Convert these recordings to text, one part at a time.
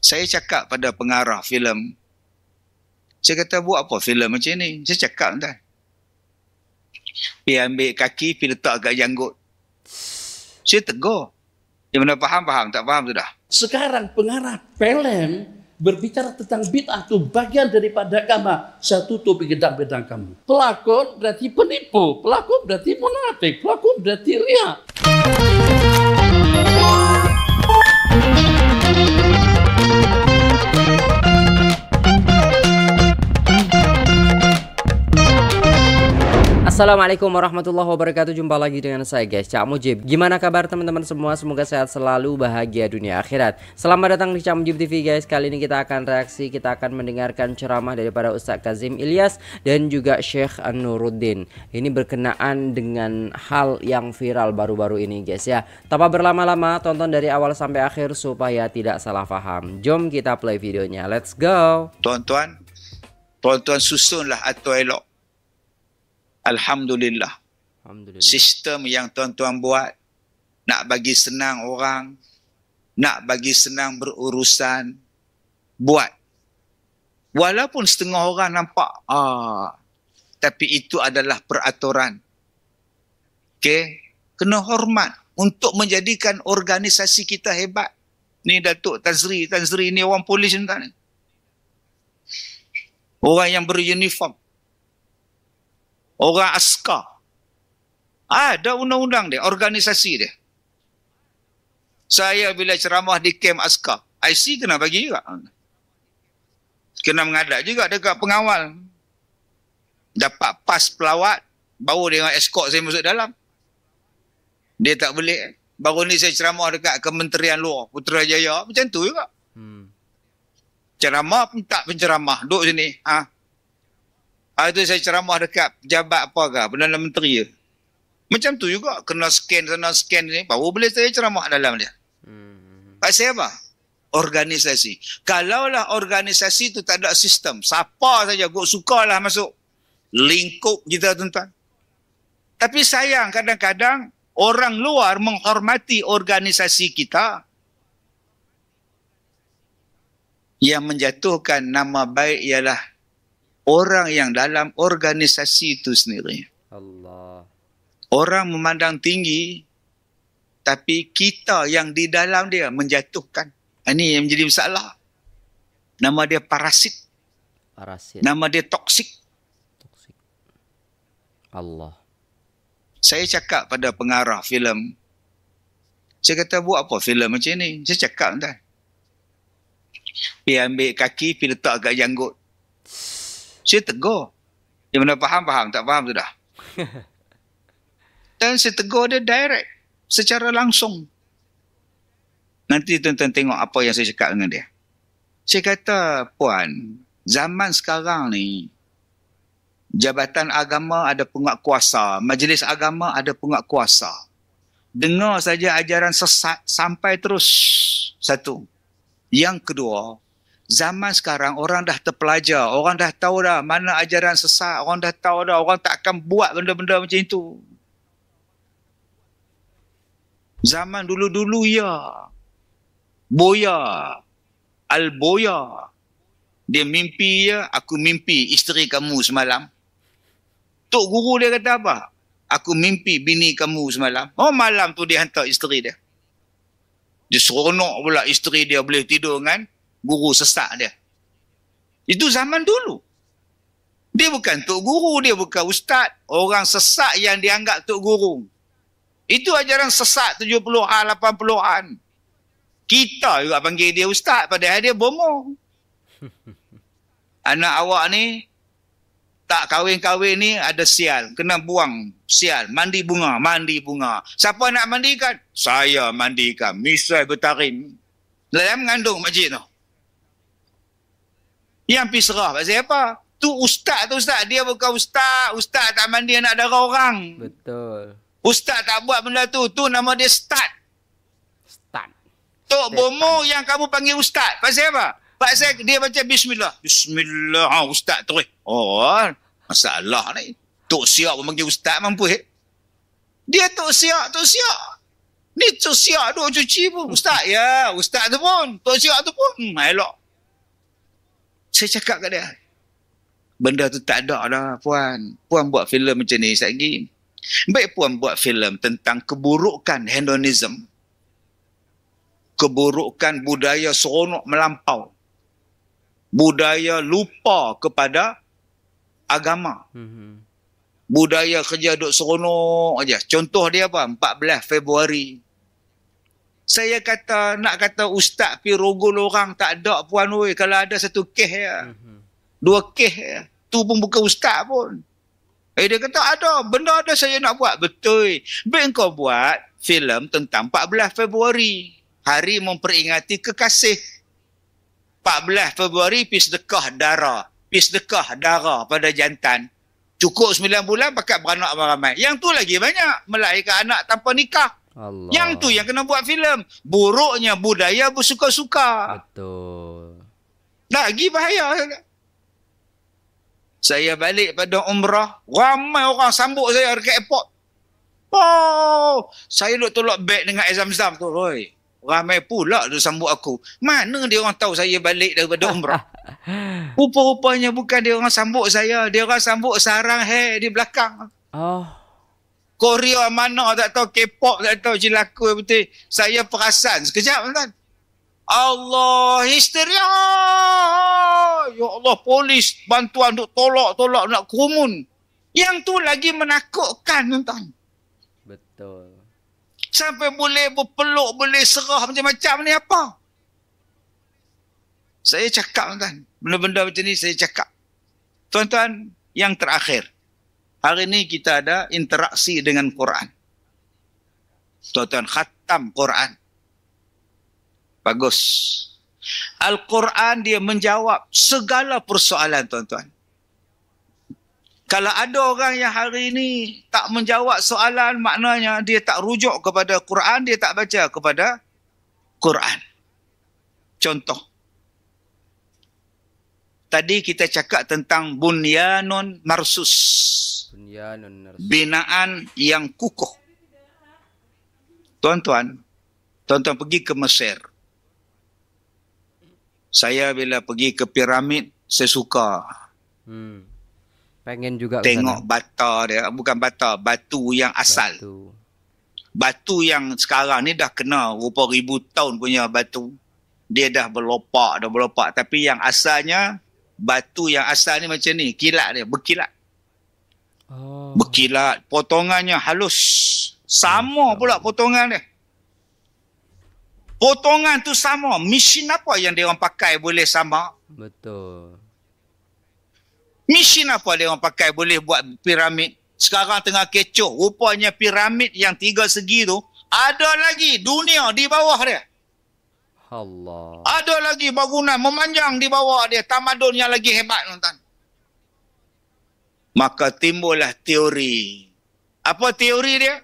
Saya cakap pada pengarah filem, saya kata buat apa filem macam ni? Saya cakap tuan, pergi ambil kaki, pergi letak kat janggut. Saya tegur. Dia mana faham, tak faham sudah. Sekarang pengarah filem berbicara tentang bid'ah itu bagian daripada agama. Saya tutup gedang-gedang kamu. Pelakon berarti penipu, pelakon berarti munafik, pelakon berarti riya. Assalamualaikum warahmatullahi wabarakatuh. Jumpa lagi dengan saya guys, Cak Mujib. Gimana kabar teman-teman semua? Semoga sehat selalu, bahagia dunia akhirat. Selamat datang di Cak Mujib TV guys. Kali ini kita akan reaksi, kita akan mendengarkan ceramah daripada Ustaz Kazim Ilyas dan juga Syekh Nuruddin. Ini berkenaan dengan hal yang viral baru-baru ini guys ya. Tanpa berlama-lama, tonton dari awal sampai akhir supaya tidak salah paham. Jom kita play videonya. Let's go. Tuan-tuan susunlah atau elok. Alhamdulillah. Sistem yang tuan-tuan buat nak bagi senang orang, nak bagi senang berurusan, buat. Walaupun setengah orang nampak, tapi itu adalah peraturan. Okey, kena hormat untuk menjadikan organisasi kita hebat. Ni Datuk Tazri ni orang polis ni. Orang yang beruniform. Orang askar. Ada undang-undang dia, organisasi dia. Saya bila ceramah di kem askar, IC kena bagi juga. Kena mengadap juga dekat pengawal. Dapat pas pelawat, baru dia escort saya masuk dalam. Dia tak boleh. Baru ni saya ceramah dekat Kementerian Luar, Putrajaya, macam tu juga. Ceramah pun tak penceramah, duduk sini. Itu saya ceramah dekat pejabat apa ke, Perdana Menteri je. Macam tu juga, kena scan sana scan ni, baru boleh saya ceramah dalam dia. Pasal apa? Organisasi. Kalaulah organisasi tu tak ada sistem, siapa saja kok sukalah masuk lingkup kita tuan-tuan. Tapi sayang kadang-kadang orang luar menghormati organisasi kita. Yang menjatuhkan nama baik ialah orang yang dalam organisasi itu sendiri. Allah. Orang memandang tinggi, tapi kita yang di dalam dia menjatuhkan. Ini yang menjadi masalah. Nama dia parasit. Nama dia toksik. Allah. Saya cakap pada pengarah filem, saya kata buat apa filem macam ni? Saya cakap tuan, pergi ambil kaki, pergi letak kat janggut. Saya tegur. Dia mana faham, tak faham sudah. Dan saya tegur dia direct, secara langsung. Nanti tuan-tuan tengok apa yang saya cakap dengan dia. Saya kata, puan, zaman sekarang ni, jabatan agama ada penguatkuasa, majlis agama ada penguatkuasa. Dengar saja ajaran sesat sampai terus. Satu. Yang kedua, zaman sekarang orang dah terpelajar, orang dah tahu dah mana ajaran sesat, orang dah tahu dah, orang tak akan buat benda-benda macam itu. Zaman dulu-dulu ya, Boya, Al-Boya, dia mimpi ya, aku mimpi isteri kamu semalam. Tok guru dia kata apa? Aku mimpi bini kamu semalam. Oh, malam tu dia hantar isteri dia. Dia seronok pula isteri dia boleh tidur dengan guru sesat dia. Itu zaman dulu. Dia bukan tok guru, dia bukan ustaz. Orang sesat yang dianggap tok guru. Itu ajaran sesat 70-an, 80-an. Kita juga panggil dia ustaz, padahal dia bomoh. Anak awak ni, tak kahwin-kahwin ni ada sial. Kena buang sial. Mandi bunga. Siapa nak mandikan? Saya mandikan. Misai bertarim. Dalam mengandung masjid tu. Yang pergi serah pasal apa? Tu ustaz. Dia bukan ustaz. Ustaz tak mandi anak darah orang. Betul. Ustaz tak buat benda tu. Tu nama dia start. Tok bomo yang kamu panggil ustaz. Pasal apa? Pasal dia baca bismillah. Bismillah. Ustaz terus. Oh, masalah ni. Tok siap panggil ustaz mampu. Dia tok siap. Ni Tok Siak duk cuci pun. Ustaz, ya. Ustaz tu pun. Tok Siak tu pun. Elok. Saya cakap kat dia. Benda tu tak ada dah, Puan. Puan buat filem macam ni lagi. Baik Puan buat filem tentang keburukan hedonism. Keburukan budaya seronok melampau. Budaya lupa kepada agama. Budaya kerja duk seronok aja. Contoh dia apa? 14 Februari. Saya nak kata ustaz pi rogol orang tak ada Puan oi. Kalau ada satu kes ya. 2 kes ya. Tu pun bukan ustaz pun. Dia kata ada. Benda ada saya nak buat. Betul. Baik kau buat filem tentang 14 Februari. Hari memperingati kekasih. 14 Februari pi sedekah darah. Pi sedekah darah pada jantan. Cukup 9 bulan pakat beranak ramai. Yang tu lagi banyak. Melahirkan anak tanpa nikah. Allah. Yang tu yang kena buat filem. Buruknya budaya bersuka-suka. Betul. Lagi bahaya. Saya balik pada umrah. Ramai orang sambut saya dekat airport. Oh, saya duk tolak beg dengan Zam-Zam tu. Oi. Ramai pula dia sambut aku. Mana dia orang tahu saya balik daripada umrah? Rupa-rupanya bukan dia orang sambut saya. Dia orang sambut sarang hair di belakang. Oh. Korea mana tak tahu, K-pop tak tahu, Cilaku betul. Saya perasan sekejap kan. Allah, histeria. Ya Allah, polis bantuan duk tolak-tolak nak kerumun. Yang tu lagi menakutkan tuan. Betul. Sampai boleh berpeluk, boleh serah macam-macam ni apa? Saya cakap tuan. Benda-benda macam ni saya cakap. Tuan-tuan, yang terakhir. Hari ni kita ada interaksi dengan Quran. Tuan-tuan, khatam Quran. Bagus. Al-Quran dia menjawab segala persoalan tuan-tuan. Kalau ada orang yang hari ini tak menjawab soalan, maknanya dia tak rujuk kepada Quran, dia tak baca kepada Quran. Contoh. Tadi kita cakap tentang bunyanun marsus. Binaan yang kukuh. Tuan-tuan pergi ke Mesir. Saya bila pergi ke piramid, saya suka. Pengen juga tengok bata dia. Bukan bata, batu yang asal. Batu yang sekarang ni dah kena rupa ribu tahun punya batu. Dia dah berlopak. Tapi yang asalnya, batu yang asal ni macam ni. Kilat dia, berkilat. Oh. Berkilat. Potongannya halus. Sama pula potongan dia. Potongan tu sama. Mesin apa yang dia orang pakai boleh sama? Betul. Mesin apa dia orang pakai boleh buat piramid? Sekarang tengah kecoh. Rupanya piramid yang 3 segi tu, ada lagi dunia di bawah dia. Allah. Ada lagi bangunan memanjang di bawah dia. Tamadun yang lagi hebat, tuan-tuan. Maka timbullah teori. Apa teori dia?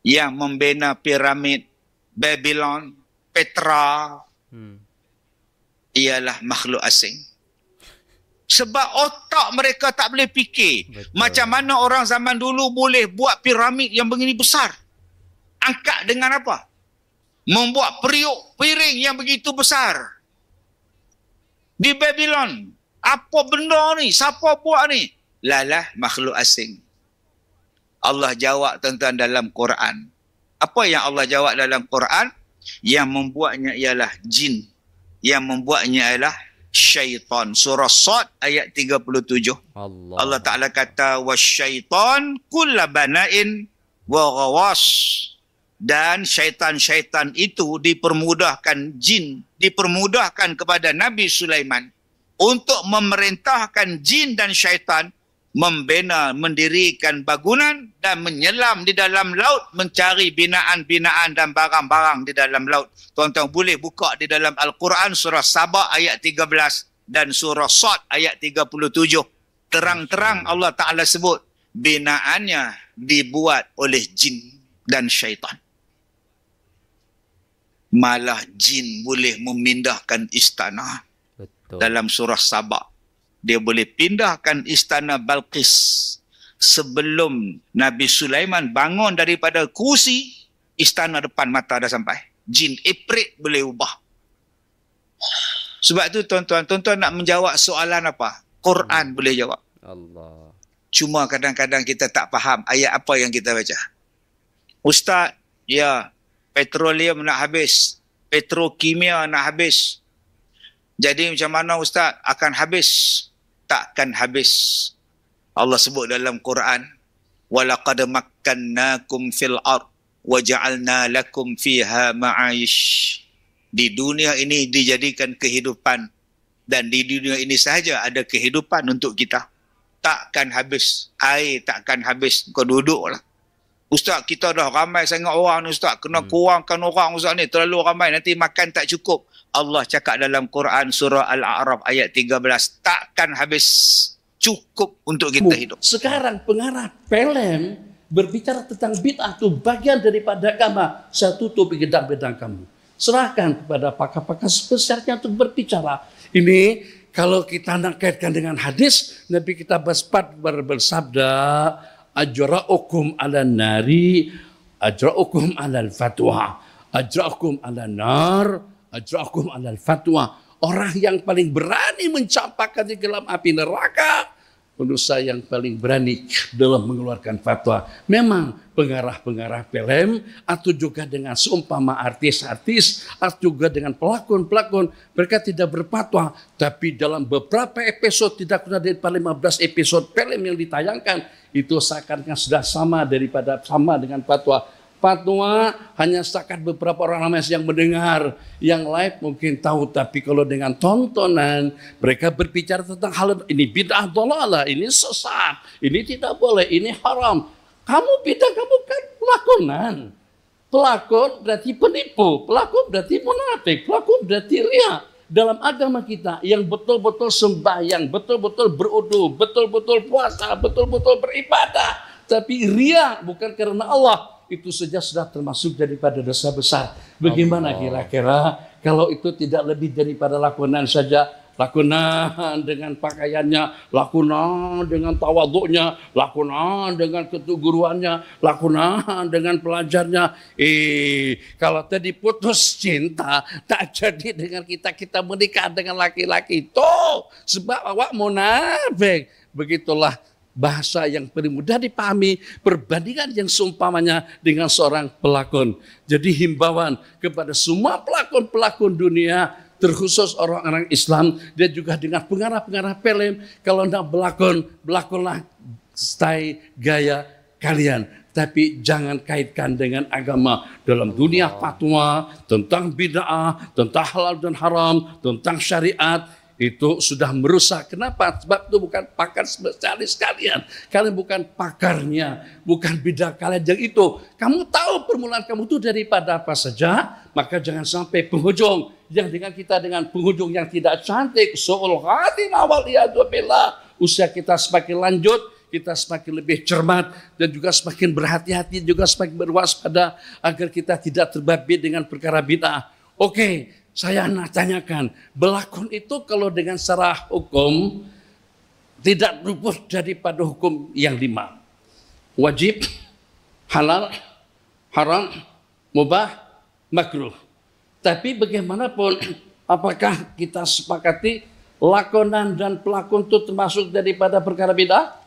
Yang membina piramid Babylon, Petra, ialah makhluk asing. Sebab otak mereka tak boleh fikir. Betul. Macam mana orang zaman dulu boleh buat piramid yang begini besar. Angkat dengan apa? Membuat piring yang begitu besar. Di Babylon. Apa benda ni? Siapa buat ni? Lalah makhluk asing. Allah jawab tuan-tuan dalam Quran. Apa yang Allah jawab dalam Quran? Yang membuatnya ialah jin. Yang membuatnya ialah syaitan. Surah Sad ayat 37. Allah Ta'ala kata, wasyaitan kulla bana'in wa ghawas. Dan syaitan-syaitan itu dipermudahkan jin. Dipermudahkan kepada Nabi Sulaiman. Untuk memerintahkan jin dan syaitan membina, mendirikan bangunan dan menyelam di dalam laut, mencari binaan-binaan dan barang-barang di dalam laut. Tuan-tuan boleh buka di dalam Al-Quran surah Sabah ayat 13 dan surah Sad ayat 37. Terang-terang Allah Ta'ala sebut binaannya dibuat oleh jin dan syaitan. Malah jin boleh memindahkan istana. Betul. Dalam surah Sabah. Dia boleh pindahkan istana Balqis sebelum Nabi Sulaiman bangun daripada kursi. istana depan mata dah sampai. Jin iprit boleh ubah. Sebab tu tuan-tuan nak menjawab soalan apa? Quran boleh jawab. Allah. Cuma kadang-kadang kita tak faham ayat apa yang kita baca. Ustaz, ya, petroleum nak habis, petrokimia nak habis. Jadi macam mana Ustaz? Akan habis? Takkan habis. Allah sebut dalam Quran, walaqad makkannakum fil ard wa ja'alna lakum fiha ma'aish. Di dunia ini dijadikan kehidupan, dan di dunia ini sahaja ada kehidupan untuk kita. Takkan habis. Air takkan habis. Kau duduklah. Ustaz, kita dah ramai sangat orang ni Ustaz. Kena kurangkan orang Ustaz ni. Terlalu ramai. Nanti makan tak cukup. Allah cakap dalam Quran surah Al-A'raf ayat 13. Takkan habis. Cukup untuk kita hidup. Sekarang pengarah PLN berbicara tentang bid'ah itu bagian daripada agama. Saya tutup gedang-gedang kamu. Serahkan kepada pakar-pakar spesialnya untuk berbicara. Ini kalau kita nak kaitkan dengan hadis, Nabi kita bersabda, ajra'ukum ala nari, ajra'ukum ala fatwa, ajra'ukum ala nar, ajra'ukum ala fatwa. Orang yang paling berani mencampakkan di dalam api neraka, manusia yang paling berani dalam mengeluarkan fatwa. Memang pengarah-pengarah film atau juga dengan seumpama artis-artis atau juga dengan pelakon-pelakon, mereka tidak berfatwa, tapi dalam beberapa episode, tidak kurang dari 15 episode film yang ditayangkan, itu seakan-akan sudah sama dengan fatwa. Fatwa hanya setakat beberapa orang ramai yang mendengar, yang live mungkin tahu, tapi kalau dengan tontonan mereka berbicara tentang hal ini bid'ah dhalalah, ini sesat, ini tidak boleh, ini haram. Kamu bid'ah, kamu kan pelakonan. Pelakon berarti penipu, pelakon berarti munafik, pelakon berarti riya. Dalam agama kita yang betul-betul sembahyang, betul-betul berudu, betul-betul puasa, betul-betul beribadah, tapi riya bukan karena Allah, itu saja sudah termasuk daripada dosa besar. Bagaimana kira-kira kalau itu tidak lebih daripada lakonan saja? Lakonan dengan pakaiannya, lakonan dengan tawaduknya, lakonan dengan ketuguruannya, lakonan dengan pelajarnya. Kalau tadi putus cinta, tak jadi dengan kita menikah dengan laki-laki itu sebab awak munafik. Begitulah bahasa yang paling mudah dipahami, perbandingan yang seumpamanya dengan seorang pelakon. Jadi himbauan kepada semua pelakon-pelakon dunia, terkhusus orang-orang Islam, dan juga dengan pengarah-pengarah film, kalau nak berlakon, berlakonlah style gaya kalian. Tapi jangan kaitkan dengan agama. Dalam dunia fatwa, tentang bid'ah, tentang halal dan haram, tentang syariat, itu sudah merusak. Kenapa? Sebab itu bukan pakar spesialis kalian. Kalian bukan pakarnya, bukan bidang kalian yang itu. Kamu tahu permulaan kamu itu daripada apa saja, maka jangan sampai penghujung yang dengan kita dengan penghujung yang tidak cantik. Su'ul khatimah waliyadzubillah. Usia kita semakin lanjut, kita semakin lebih cermat dan juga semakin berhati-hati, juga semakin berwaspada agar kita tidak terbabit dengan perkara bid'ah. Oke. Saya nak tanyakan, berlakon itu kalau dengan secara hukum tidak luput daripada hukum yang 5. Wajib, halal, haram, mubah, makruh. Tapi bagaimanapun, apakah kita sepakati lakonan dan pelakon itu termasuk daripada perkara bid'ah?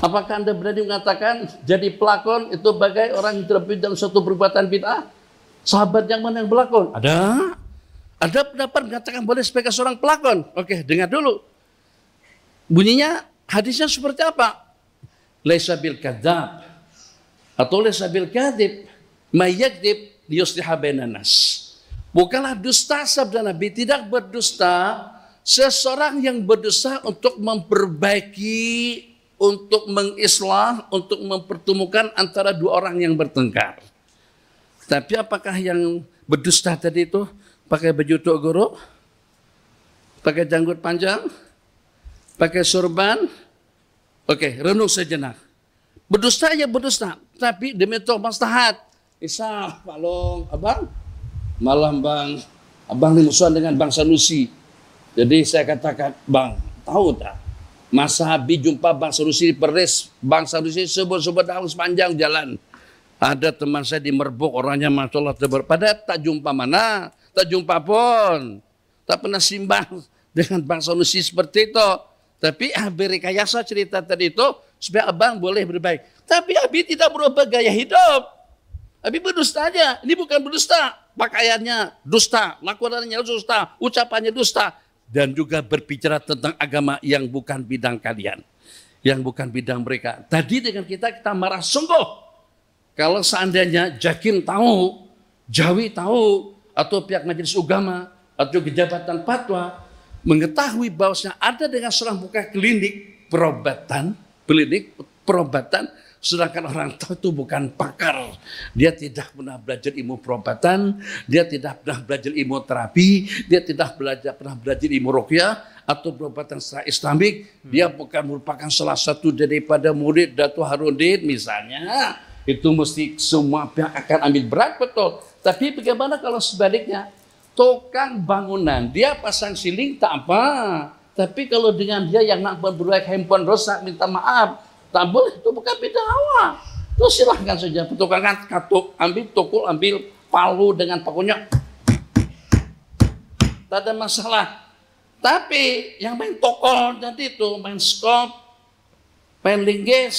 Apakah Anda berani mengatakan jadi pelakon itu bagai orang yang terlibat dalam suatu perbuatan bid'ah? Sahabat yang mana yang berlakon? Ada. Ada pendapat mengatakan boleh sebagai seorang pelakon. Oke, dengar dulu. Bunyinya hadisnya seperti apa? Laisa bil kadzab atau laisa bil kadzib may yakdzib liyusliha bainan nas. Bukanlah dusta sabda Nabi, tidak berdusta seseorang yang berdusta untuk memperbaiki, untuk mengislah, untuk mempertemukan antara dua orang yang bertengkar. Tapi apakah yang berdusta tadi itu pakai baju tok guru, pakai janggut panjang, pakai sorban? Oke, renung sejenak. Berdusta ya berdusta, tapi demi tok maslahat. Isa, Pak Long, abang, malam bang, abang ini musuhan dengan Bang Sanusi. Jadi saya katakan, bang, tahu tak? Masa habis jumpa Bang Sanusi di Perlis, Bang Sanusi sebut-sebut dalam sepanjang jalan. Ada teman saya di Merbok, orangnya Masya Allah, pada tak jumpa mana, tak jumpa pun, tak pernah simbang dengan Bang Sanusi seperti itu. Tapi berrekayasa cerita tadi itu supaya abang boleh berbaik. Tapi Abi tidak berubah gaya hidup. Abi berdusta aja. Ini bukan berdusta. Pakaiannya dusta, lakonannya dusta, ucapannya dusta. Dan juga berbicara tentang agama yang bukan bidang kalian. Yang bukan bidang mereka. Tadi dengan kita marah sungguh. Kalau seandainya Jakim tahu, Jawi tahu, atau pihak majelis agama, atau kejabatan fatwa, mengetahui bahwasanya ada dengan seorang buka klinik perobatan, sedangkan orang tahu itu bukan pakar. Dia tidak pernah belajar ilmu perobatan, dia tidak pernah belajar ilmu terapi, dia tidak pernah belajar ilmu ruqyah atau perobatan secara Islamik. Dia bukan merupakan salah satu daripada murid Datuk Harudin misalnya. Itu mesti semua pihak akan ambil berat, betul. Tapi bagaimana kalau sebaliknya? Tukang bangunan, dia pasang siling tak apa. Tapi kalau dengan dia yang nak berbuat handphone rosak, minta maaf. Tak boleh, itu bukan bidang awak. Itu silahkan saja. Tukang katuk, ambil tukul, ambil palu dengan pakunya. Tak ada masalah. Tapi yang main tokol tadi itu, main skop, main linggis,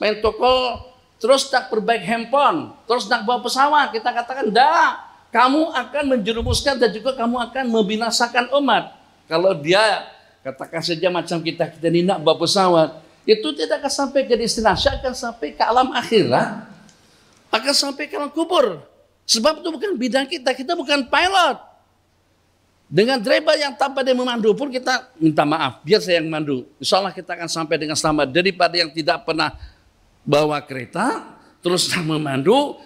main tokol, terus tak perbaik handphone, terus nak bawa pesawat, kita katakan dah, kamu akan menjerumuskan dan juga kamu akan membinasakan umat. Kalau dia katakan saja macam kita ini nak bawa pesawat, itu tidak akan sampai ke destinasi, akan sampai ke alam akhirat, akan sampai ke alam kubur. Sebab itu bukan bidang kita bukan pilot. Dengan driver yang tanpa dia memandu pun kita minta maaf, biar saya yang mandu. Insya Allah kita akan sampai dengan selamat daripada yang tidak pernah bawa kereta, terus memandu,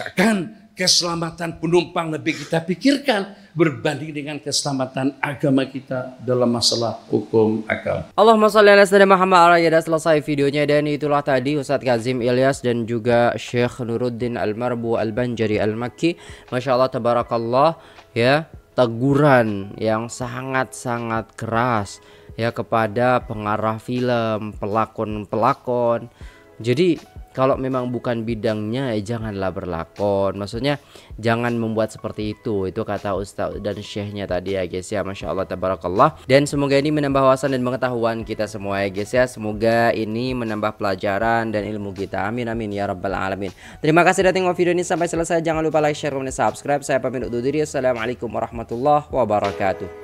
akan keselamatan penumpang lebih kita pikirkan berbanding dengan keselamatan agama kita dalam masalah hukum agama. Allahumma shalli ala sayyidina Muhammad. Ya, selesai videonya dan itulah tadi Ustadz Kazim Ilyas dan juga Syekh Nuruddin Al-Marbu Al-Banjari Al-Makki. Masya Allah, tabarakallah, ya, teguran yang sangat-sangat keras ya kepada pengarah film, pelakon-pelakon. Jadi kalau memang bukan bidangnya janganlah berlakon. Maksudnya jangan membuat seperti itu. Itu kata Ustaz dan Syekhnya tadi ya guys ya. Masya Allah tabarakallah. Dan semoga ini menambah wawasan dan pengetahuan kita semua ya guys ya. Semoga ini menambah pelajaran dan ilmu kita. Amin amin ya rabbal alamin. Terima kasih sudah tengok video ini sampai selesai. Jangan lupa like, share, dan subscribe. Saya pamit undur diri. Assalamualaikum warahmatullahi wabarakatuh.